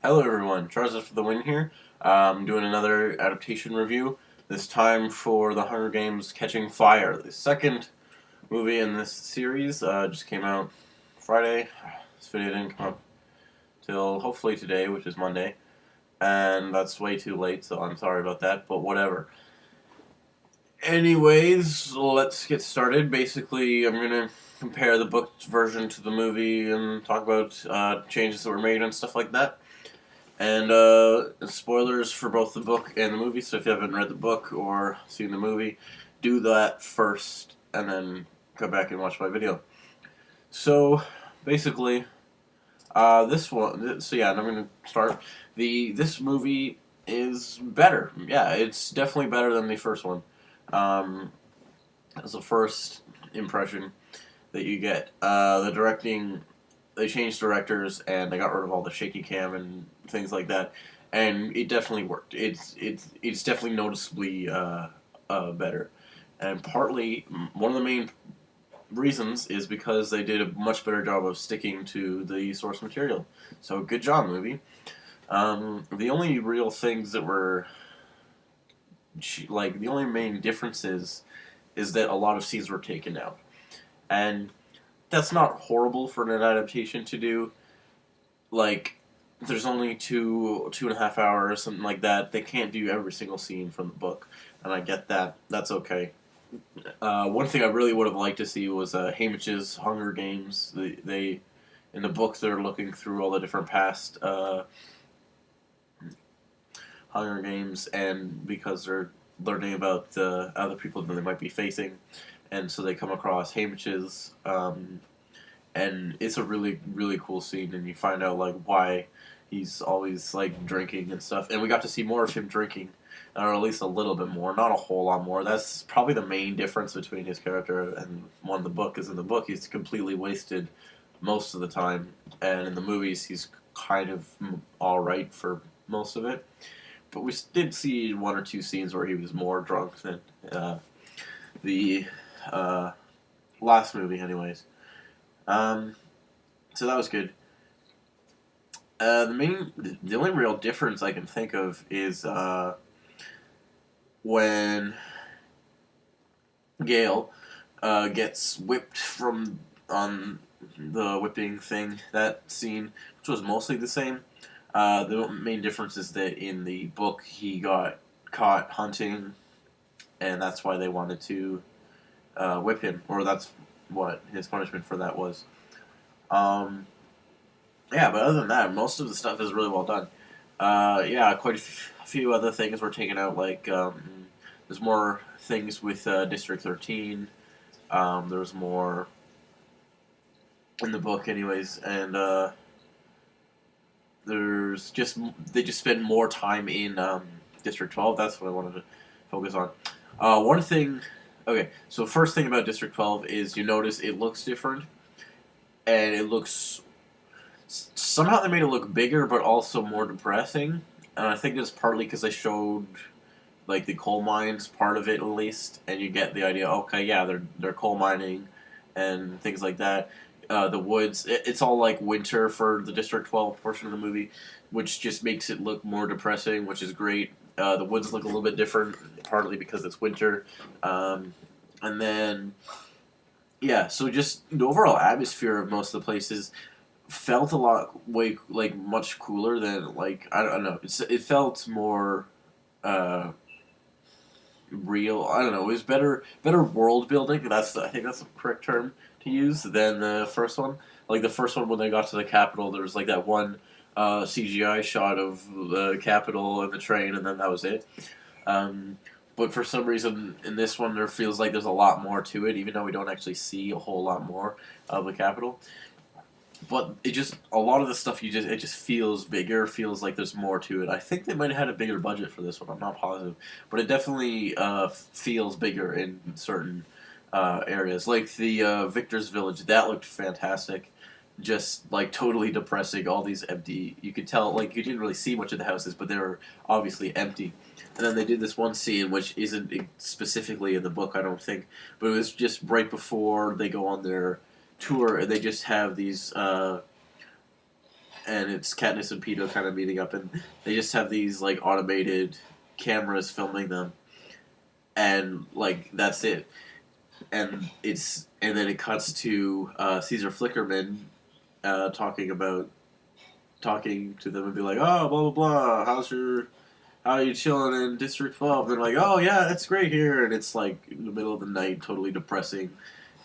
Hello everyone, Charles for the win here. I'm doing another adaptation review, this time for The Hunger Games Catching Fire. The second movie in this series just came out Friday. This video didn't come up till hopefully today, which is Monday, and that's way too late, so I'm sorry about that, but whatever. Anyways, let's get started. Basically, I'm going to compare the book version to the movie and talk about changes that were made and stuff like that. And spoilers for both the book and the movie, so if you haven't read the book or seen the movie, do that first and then come back and watch my video. So, basically, this one, so yeah, and I'm going to start. This movie is better. Yeah, it's definitely better than the first one. As the first impression that you get. The directing, they changed directors and they got rid of all the shaky cam and things like that, and it definitely worked. It's definitely noticeably better, and partly one of the main reasons is because they did a much better job of sticking to the source material. So good job, movie. The only real things that were the only main differences is that a lot of scenes were taken out, and that's not horrible for an adaptation to do. Like, there's only 2.5 hours, something like that. They can't do every single scene from the book, and I get that. That's okay. One thing I really would have liked to see was Haymitch's Hunger Games. They in the book they're looking through all the different past Hunger Games, and because they're learning about the other people that they might be facing, and so they come across Haymitch's, and it's a really, really cool scene, and you find out like why he's always like drinking and stuff, and we got to see more of him drinking, or at least a little bit more, not a whole lot more. That's probably the main difference between his character and one in the book. Is in the book he's completely wasted most of the time, and in the movies he's kind of all right for most of it. But we did see one or two scenes where he was more drunk than the last movie, anyways. So that was good. The only real difference I can think of is when Gale gets whipped from on the whipping thing. That scene, which was mostly the same. The main difference is that in the book he got caught hunting, and that's why they wanted to whip him, or that's what his punishment for that was. Yeah, but other than that, most of the stuff is really well done. Yeah, quite a few other things were taken out, like there's more things with District 13. There's more in the book, anyways, and they just spend more time in District 12. That's what I wanted to focus on. One thing, okay, so first thing about District 12 is you notice it looks different, and it looks somehow they made it look bigger, but also more depressing. And I think it's partly because they showed like the coal mines part of it at least, and you get the idea. Okay, yeah, they're coal mining and things like that. The woods, it's all like winter for the District 12 portion of the movie, which just makes it look more depressing, which is great. The woods look a little bit different, partly because it's winter, and then yeah. So just the overall atmosphere of most of the places felt a lot much cooler than like I don't know. It felt more real. I don't know. It was better world building. I think that's the correct term to use than the first one. Like the first one when they got to the Capitol, there was like that one CGI shot of the Capitol and the train, and then that was it. But for some reason, in this one, there feels like there's a lot more to it, even though we don't actually see a whole lot more of the Capitol. But a lot of the stuff it just feels bigger, feels like there's more to it. I think they might have had a bigger budget for this one. I'm not positive, but it definitely feels bigger in certain areas, like the Victor's Village. That looked fantastic. Just like totally depressing. All these empty. You could tell like you didn't really see much of the houses, but they were obviously empty. And then they did this one scene, which isn't specifically in the book, I don't think, but it was just right before they go on their tour, and they just have these and it's Katniss and Peeta kind of meeting up, and they just have these like automated cameras filming them, and like that's it. And then it cuts to Caesar Flickerman talking to them and be like, oh, blah blah blah, how are you chilling in District 12? They're like, oh yeah, it's great here, and it's like in the middle of the night, totally depressing,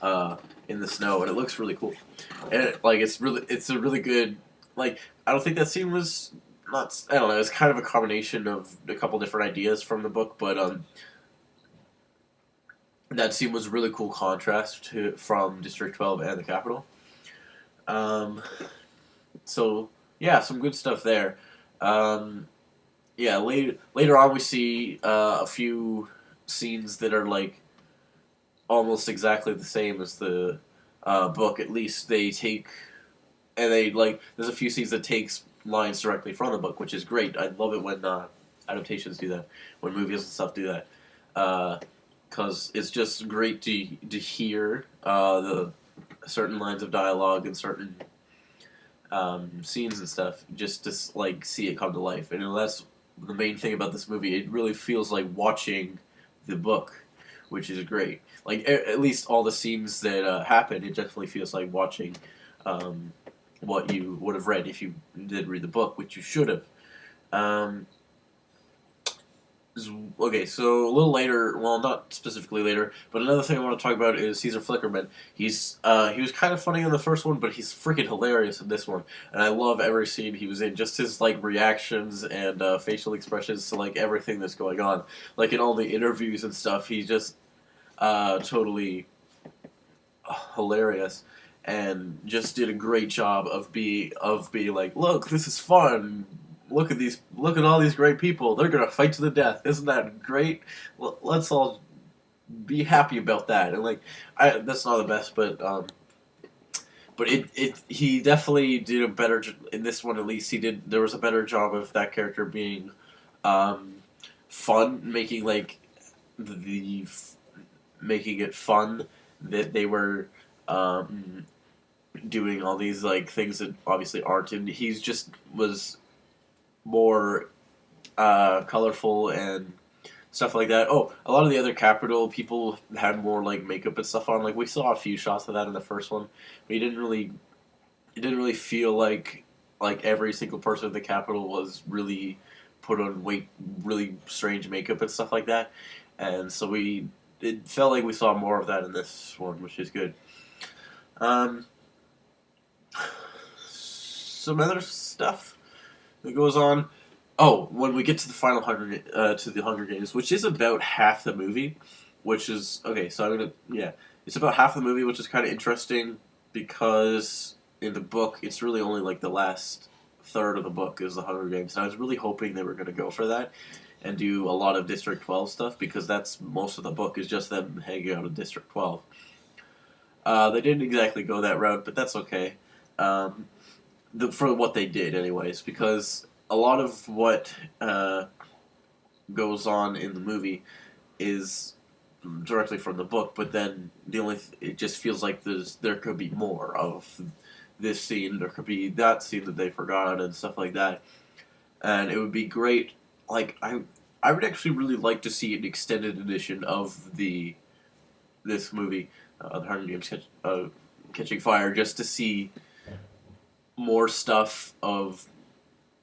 in the snow, and it looks really cool, and it's a really good, like, I don't think that scene was not, I don't know, it's kind of a combination of a couple different ideas from the book, but that scene was a really cool contrast from District 12 and the Capitol. Um, so yeah, some good stuff there. Um, yeah, later on we see a few scenes that are like almost exactly the same as the book. At least they take, and they like. There's a few scenes that takes lines directly from the book, which is great. I love it when adaptations do that, when movies and stuff do that, because it's just great to hear the certain lines of dialogue and certain scenes and stuff, just to like see it come to life. And that's the main thing about this movie. It really feels like watching the book, which is great. Like at least all the scenes that happen, it definitely feels like watching what you would have read if you did read the book, which you should have. Um, Okay, so a little later, well, not specifically later, but another thing I want to talk about is Caesar Flickerman. He was kind of funny in the first one, but he's freaking hilarious in this one, and I love every scene he was in. Just his like reactions and facial expressions to like everything that's going on, like in all the interviews and stuff. He's just totally hilarious, and just did a great job of being like, look, this is fun. Look at all these great people. They're gonna fight to the death. Isn't that great? Let's all be happy about that. And like, that's not the best, but he definitely did a better in this one. At least he did. There was a better job of that character being fun, making like the making it fun that they were doing all these like things that obviously aren't. And he's just was more colorful and stuff like that. Oh, a lot of the other Capital people had more like makeup and stuff on. Like we saw a few shots of that in the first one, but it didn't really feel like every single person at the Capitol was really put on really strange makeup and stuff like that. And so it felt like we saw more of that in this one, which is good. Um, some other stuff that goes on. Oh, when we get to the final Hunger Games, which is about half the movie, which is okay. So it's about half the movie, which is kind of interesting because in the book, it's really only like the last third of the book is the Hunger Games, and I was really hoping they were going to go for that and do a lot of District 12 stuff because that's most of the book is just them hanging out in District 12. They didn't exactly go that route, but that's okay. Um, for what they did, anyways, because a lot of what goes on in the movie is directly from the book, but then it just feels like there could be more of this scene, there could be that scene that they forgot and stuff like that, and it would be great. Like I would actually really like to see an extended edition of this movie, The Hunger Games Catching Fire, just to see more stuff of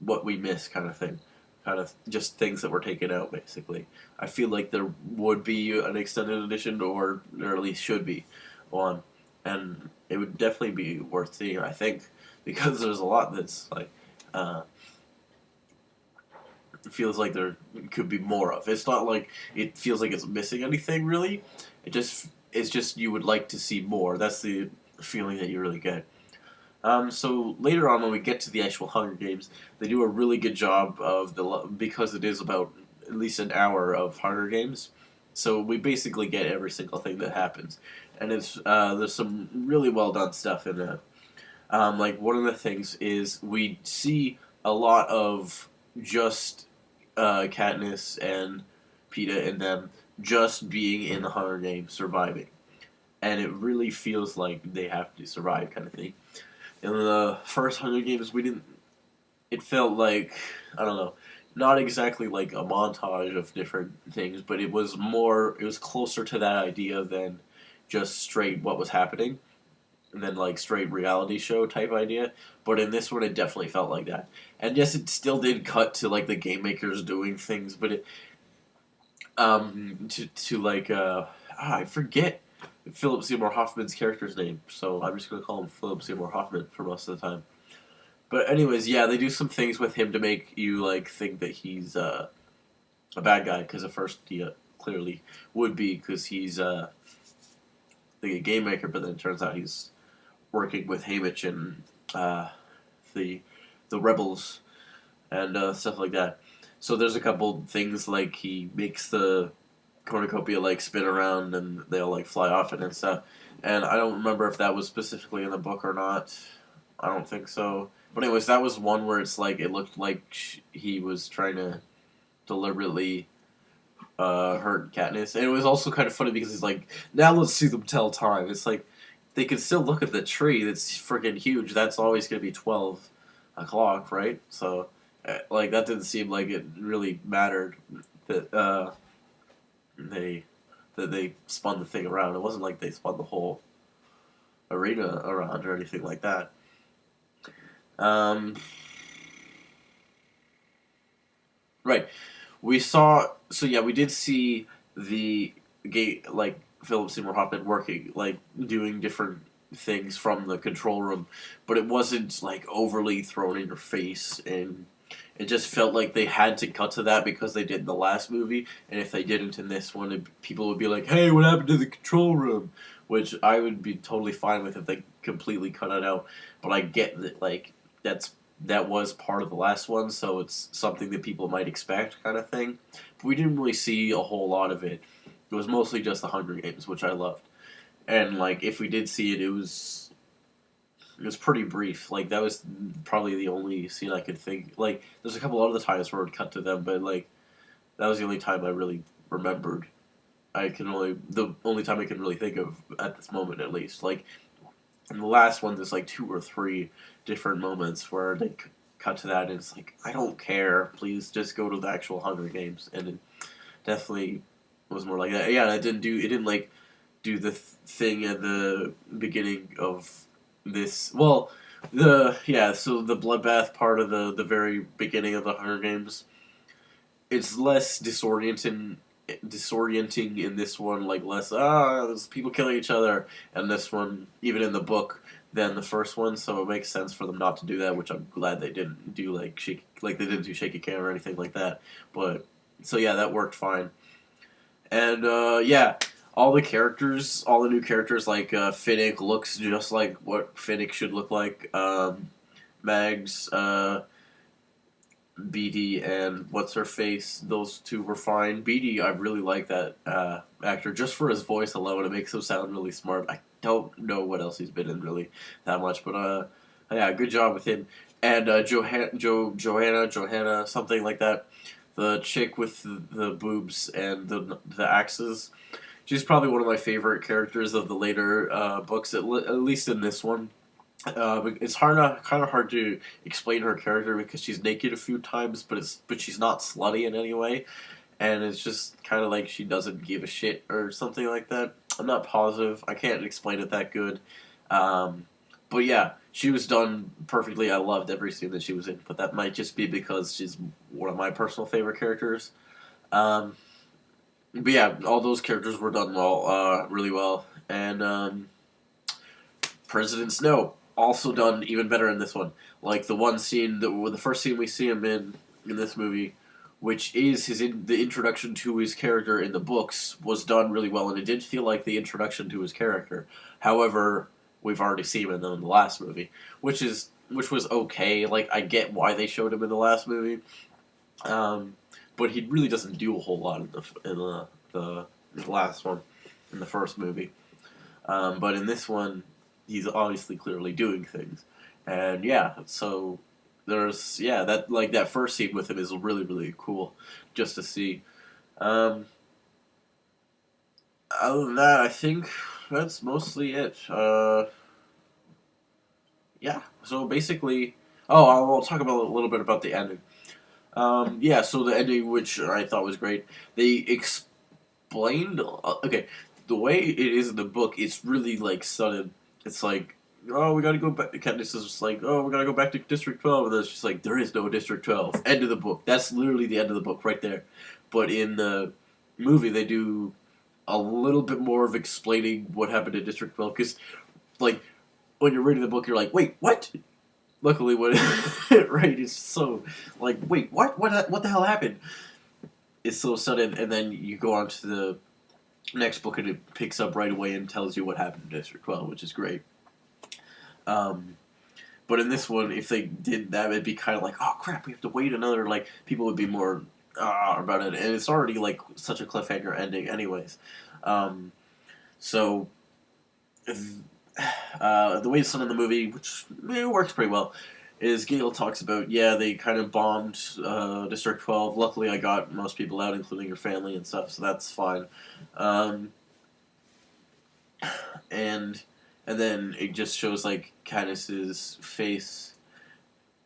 what we miss, kind of thing, kind of just things that were taken out. Basically, I feel like there would be an extended edition, or there at least should be one, and it would definitely be worth seeing. I think because there's a lot that's like it feels like there could be more of. It's not like it feels like it's missing anything really. It's just you would like to see more. That's the feeling that you really get. So later on, when we get to the actual Hunger Games, they do a really good job of because it is about at least an hour of Hunger Games. So we basically get every single thing that happens, and there's some really well done stuff in that. Like one of the things is we see a lot of just Katniss and Peeta and them just being in the Hunger Games, surviving, and it really feels like they have to survive, kind of thing. In the first Hunger Games, we didn't. it felt like, I don't know, not exactly like a montage of different things, but it was closer to that idea than just straight what was happening, and then like straight reality show type idea. But in this one, it definitely felt like that. And yes, it still did cut to like the game makers doing things, but it to like I forget Philip Seymour Hoffman's character's name, so I'm just gonna call him Philip Seymour Hoffman for most of the time. But anyways, yeah, they do some things with him to make you like think that he's a bad guy, because at first he clearly would be, because he's the game maker, but then it turns out he's working with Haymitch and the the rebels and stuff like that. So there's a couple things like he makes the cornucopia like spin around and they'll like fly off it and stuff. And I don't remember if that was specifically in the book or not. I don't think so. But anyways, that was one where it's like it looked like he was trying to deliberately hurt Katniss. And it was also kind of funny because he's like, now let's see them tell time. It's like they can still look at the tree that's freaking huge. That's always going to be 12 o'clock, right? So, like, that didn't seem like it really mattered that they that they spun the thing around. It wasn't like they spun the whole arena around or anything like that. Um, right. We saw. So yeah, we did see the gate like Philip Seymour Hoffman working, like doing different things from the control room, but it wasn't like overly thrown in your face, and it just felt like they had to cut to that because they did in the last movie, and if they didn't in this one, people would be like, "Hey, what happened to the control room?" Which I would be totally fine with if they completely cut it out. But I get that, like that was part of the last one, so it's something that people might expect, kind of thing. But we didn't really see a whole lot of it. It was mostly just the Hunger Games, which I loved. And like, if we did see it, it was pretty brief. Like that was probably the only scene I could think. Like, there's a couple other times where it cut to them, but like that was the only time I really remembered. The only time I can really think of at this moment, at least. Like in the last one, there's like two or three different moments where they cut to that, and it's like, I don't care. Please just go to the actual Hunger Games, and it definitely was more like that. Yeah, it didn't like do the thing at the beginning of this. Well, so the bloodbath part of the very beginning of the Hunger Games, it's less disorienting in this one, like less there's people killing each other, and this one, even in the book, than the first one. So it makes sense for them not to do that, which I'm glad they didn't do, like they didn't do shaky cam or anything like that. But so yeah, that worked fine. And yeah, all the new characters, like Finnick looks just like what Finnick should look like. Mags, Beatty, and what's her face? Those two were fine. Beatty, I really like that actor just for his voice alone. It makes him sound really smart. I don't know what else he's been in really that much, but yeah, good job with him. And Johanna, something like that. The chick with the boobs and the axes. She's probably one of my favorite characters of the later books, at least in this one. It's kind of hard to explain her character because she's naked a few times, but she's not slutty in any way, and it's just kind of like she doesn't give a shit or something like that. I'm not positive. I can't explain it that good. Um, but yeah, she was done perfectly. I loved every scene that she was in, but that might just be because she's one of my personal favorite characters. Um, but yeah, all those characters were done well, really well, and President Snow also done even better in this one. Like the one scene, the first scene we see him in this movie, which is the introduction to his character in the books, was done really well, and it did feel like the introduction to his character. However, we've already seen him in the last movie, which was okay. Like I get why they showed him in the last movie, but he really doesn't do a whole lot in the last one, in the first movie. But in this one, he's obviously clearly doing things, and yeah, so that first scene with him is really really cool, just to see. Um, Other than that, I think that's mostly it. Yeah. So basically, Oh, I'll talk about a little bit about the ending. Yeah, so the ending, which I thought was great, they explained. Okay, the way it is in the book, it's really like sudden. It's like, oh, we gotta go back. Katniss is just like, oh, we gotta go back to District 12, and then it's just like, there is no District 12. End of the book. That's literally the end of the book right there. But in the movie, they do a little bit more of explaining what happened in District 12, because like when you're reading the book, you're like, wait, what? Luckily, when right, it's so like, wait, what the hell happened? It's so sudden, and then you go on to the next book, and it picks up right away and tells you what happened in District 12, which is great. Um, but in this one, if they did that, it'd be kind of like, oh crap, we have to wait another. Like people would be more about it, and it's already like such a cliffhanger ending, anyways. Um, so the way it's done in the movie, which works pretty well, is Gale talks about, yeah, they kind of bombed District 12. Luckily, I got most people out, including your family and stuff, so that's fine. Um, and and then it just shows like Katniss's face,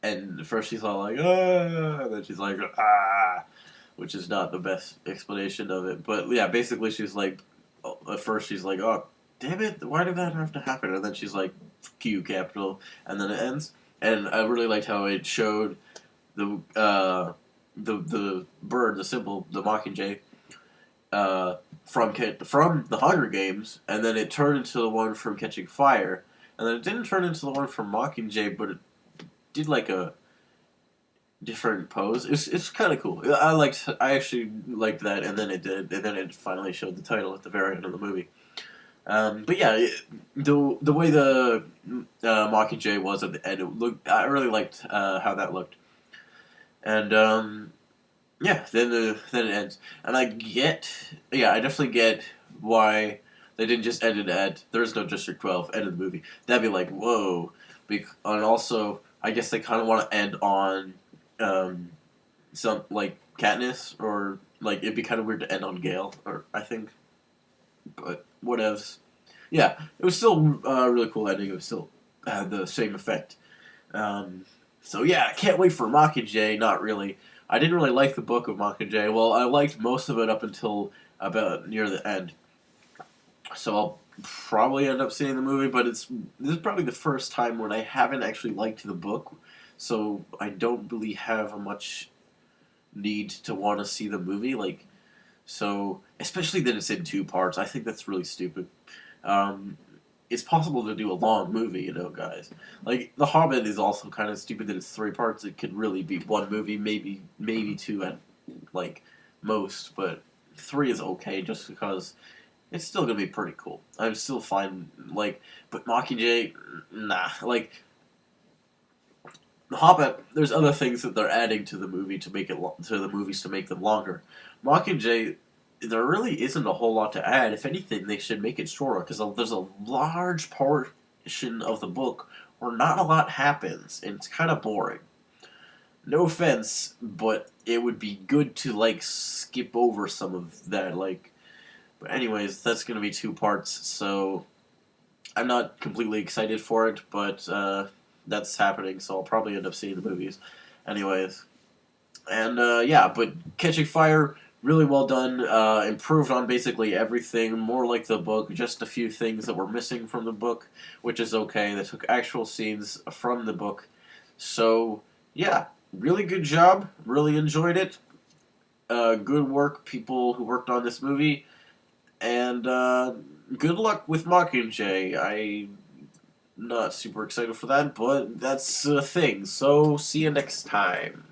and at first she's all like, ah, and then she's like, ah, which is not the best explanation of it. But yeah, basically she's like, at first she's like, oh, damn it, why did that have to happen? And then she's like, Q capital, and then it ends. And I really liked how it showed the bird, the symbol, the Mockingjay, from the Hunger Games, and then it turned into the one from Catching Fire, and then it didn't turn into the one from Mockingjay, but it did like a different pose. It's kind of cool. I actually liked that, and then it did, and then it finally showed the title at the very end of the movie. But yeah, the way the Mockingjay was at the end, I really liked how that looked, and yeah, then it ends, and I definitely get why they didn't just end it at "There's no District 12" end of the movie. That'd be like whoa, and also I guess they kind of want to end on some like Katniss, or like it'd be kind of weird to end on Gale, or I think. But whatevs. Yeah, it was still a really cool ending. It was still had the same effect. So yeah, I can't wait for Mockingjay. Not really. I didn't really like the book of Mockingjay. Well, I liked most of it up until about near the end. So I'll probably end up seeing the movie, but this is probably the first time when I haven't actually liked the book. So I don't really have much need to want to see the movie. So, especially that it's in two parts, I think that's really stupid. It's possible to do a long movie, guys. Like, The Hobbit is also kind of stupid that it's three parts. It could really be one movie, maybe two at, like, most, but three is okay just because it's still gonna be pretty cool. I'm still fine, but Mockingjay, nah. The Hobbit, there's other things that they're adding to the movie to make to the movies to make them longer. Mockingjay, there really isn't a whole lot to add. If anything, they should make it shorter because there's a large portion of the book where not a lot happens and it's kind of boring. No offense, but it would be good to skip over some of that. But anyways, that's gonna be two parts, so I'm not completely excited for it, but that's happening, so I'll probably end up seeing the movies. Anyways. And, yeah, but Catching Fire, really well done. Improved on basically everything, more like the book, just a few things that were missing from the book, which is okay. They took actual scenes from the book. So, yeah, really good job. Really enjoyed it. Good work, people who worked on this movie. And, good luck with Mockingjay. I'm not super excited for that, but that's a thing. So, see you next time.